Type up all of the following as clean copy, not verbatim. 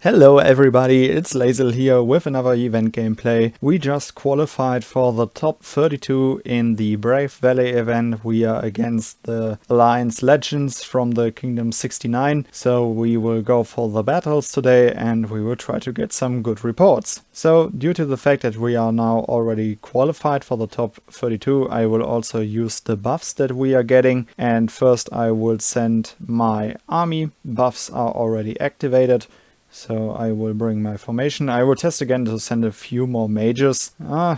Hello everybody, it's Lazel here with another event gameplay. We just qualified for the top 32 in the Brave Valley event. We are against the Alliance Legends from the Kingdom 69, so we will go for the battles today and we will try to get some good reports. So due to the fact that we are now already qualified for the top 32, I will also use the buffs that we are getting, and first I will send my army. Buffs are already activated. So I will bring my formation. I will test again to send a few more mages. No,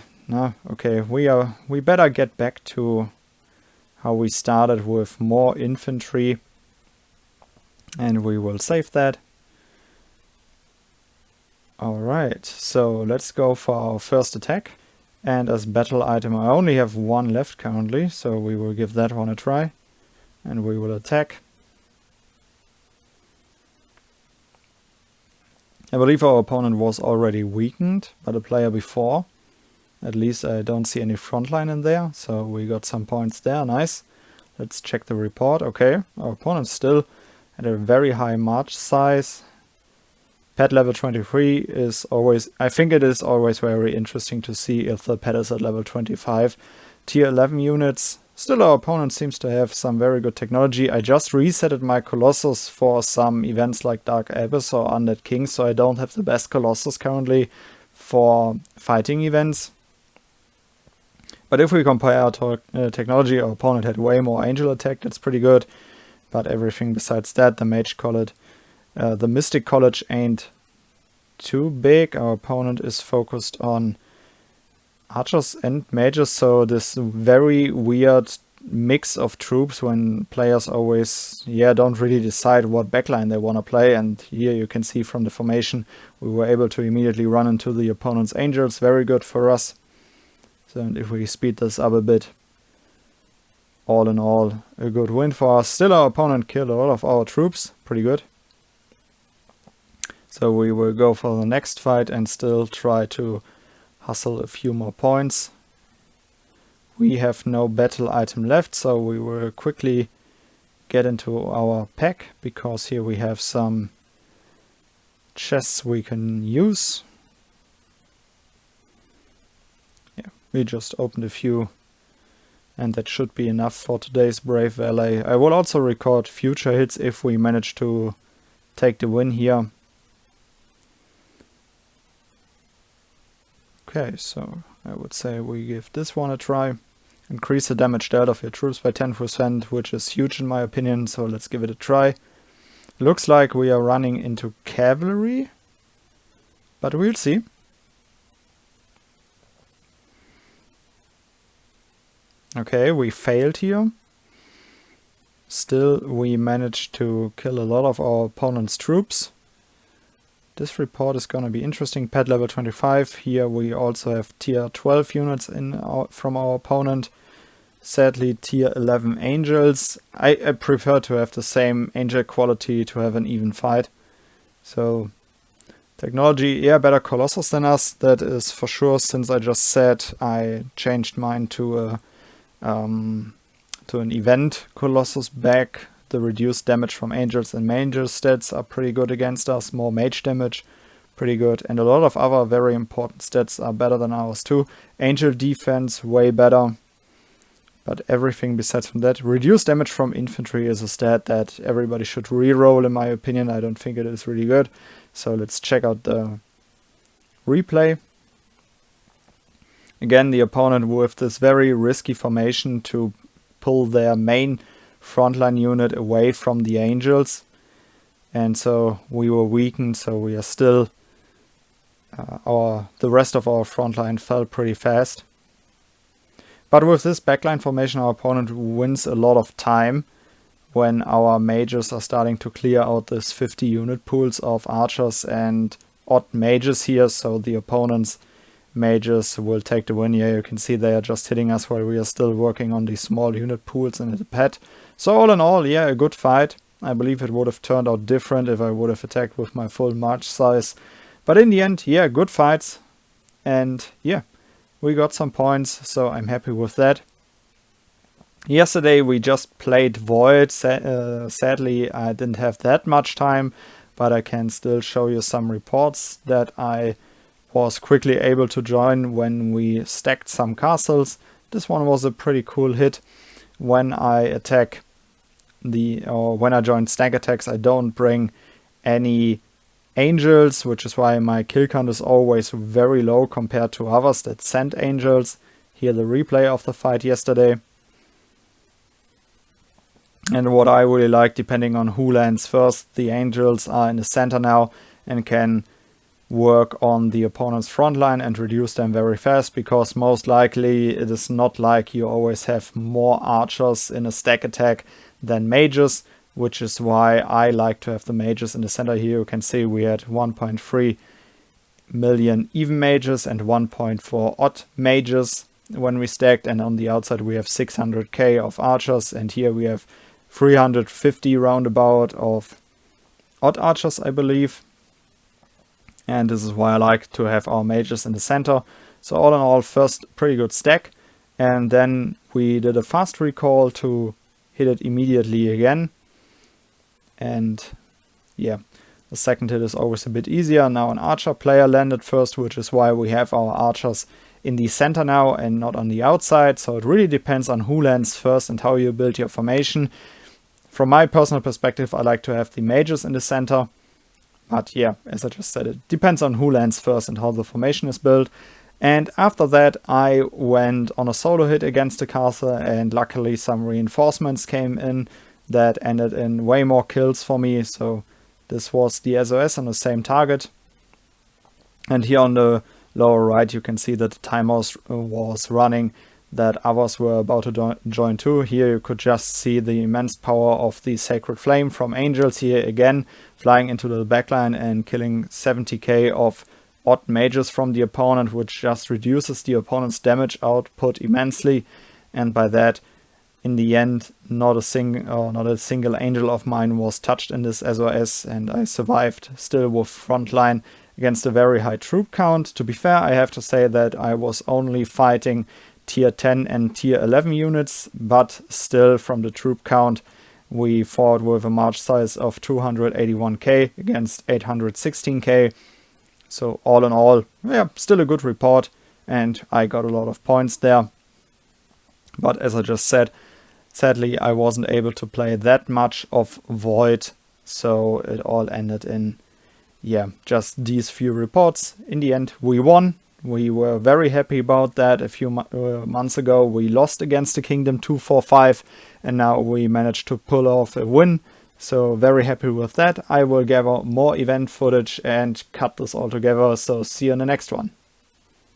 okay, we better get back to how we started with more infantry. And we will save that. Alright, so let's go for our first attack. And as battle item I only have one left currently, so we will give that one a try. And we will attack. I believe our opponent was already weakened by the player before. At least I don't see any frontline in there, so we got some points there, nice. Let's check the report. Okay, our opponent still at a very high march size. Pet level 23 is always, I think it is always very interesting to see if the pet is at level 25. Tier 11 units. Still our opponent seems to have some very good technology. I just resetted my Colossus for some events like Dark Abyss or Undead King, so I don't have the best Colossus currently for fighting events. But if we compare our technology, our opponent had way more angel attack, that's pretty good. But everything besides that, the Mage College, the Mystic College ain't too big. Our opponent is focused on archers and mages, so this very weird mix of troops when players always don't really decide what backline they want to play. And here you can see from the formation we were able to immediately run into the opponent's angels. Very good for us. So if we speed this up a bit, all in all a good win for us. Still our opponent killed a lot of our troops, pretty good. So we will go for the next fight and still try to hustle a few more points. We have no battle item left, so we will quickly get into our pack, because here we have some chests we can use. Yeah, we just opened a few, and that should be enough for today's Brave Valley. I will also record future hits if we manage to take the win here. Okay, so I would say we give this one a try. Increase the damage dealt of your troops by 10%, which is huge in my opinion, so let's give it a try. Looks like we are running into cavalry, but we'll see. Okay, we failed here. Still, we managed to kill a lot of our opponent's troops. This report is going to be interesting. Pet level 25. Here we also have tier 12 units from our opponent. Sadly, tier 11 angels. I prefer to have the same angel quality to have an even fight. So, technology, better Colossus than us. That is for sure, since I just said I changed mine to an event Colossus back. The reduced damage from angels and mages stats are pretty good against us. More mage damage, pretty good. And a lot of other very important stats are better than ours too. Angel defense, way better. But everything besides from that. Reduced damage from infantry is a stat that everybody should reroll in my opinion. I don't think it is really good. So let's check out the replay. Again, the opponent with this very risky formation to pull their main frontline unit away from the angels, and so we were weakened, so we are still the rest of our frontline fell pretty fast. But with this backline formation our opponent wins a lot of time when our mages are starting to clear out this 50 unit pools of archers and odd mages here, so the opponent's mages will take the win. Here you can see they are just hitting us while we are still working on these small unit pools and the pet. So all in all, a good fight. I believe it would have turned out different if I would have attacked with my full march size. But in the end, good fights. And we got some points, so I'm happy with that. Yesterday we just played Void. Sadly, I didn't have that much time but I can still show you some reports that I was quickly able to join when we stacked some castles. This one was a pretty cool hit. When I attack when I join stack attacks, I don't bring any angels, which is why my kill count is always very low compared to others that send angels. Here the replay of the fight yesterday. And what I really like, depending on who lands first, the angels are in the center now and can work on the opponent's front line and reduce them very fast, because most likely it is not like you always have more archers in a stack attack than mages, which is why I like to have the mages in the center. Here you can see we had 1.3 million even mages and 1.4 odd mages when we stacked, and on the outside we have 600k of archers, and here we have 350 roundabout of odd archers, I believe. And this is why I like to have our mages in the center. So all in all, first pretty good stack, and then we did a fast recall to hit it immediately again. And yeah, the second hit is always a bit easier. Now an archer player landed first, which is why we have our archers in the center now and not on the outside. So it really depends on who lands first and how you build your formation. From my personal perspective, I like to have the mages in the center. But yeah, as I just said, it depends on who lands first and how the formation is built. And after that, I went on a solo hit against the castle, and luckily some reinforcements came in that ended in way more kills for me. So this was the SOS on the same target. And here on the lower right, you can see that the timer was running, that others were about to join too. Here you could just see the immense power of the Sacred Flame from Angels here again, flying into the backline and killing 70k of odd mages from the opponent, which just reduces the opponent's damage output immensely. And by that, in the end, not a single angel of mine was touched in this SOS, and I survived still with frontline against a very high troop count. To be fair, I have to say that I was only fighting tier 10 and tier 11 units, but still from the troop count we fought with a march size of 281k against 816k. So all in all, yeah, still a good report, and I got a lot of points there. But as I just said, sadly I wasn't able to play that much of Void, so it all ended in, yeah, just these few reports. In the end, we won. We were very happy about that. A few months ago we lost against the Kingdom 245, and now we managed to pull off a win. So very happy with that. I will gather more event footage and cut this all together. So see you in the next one.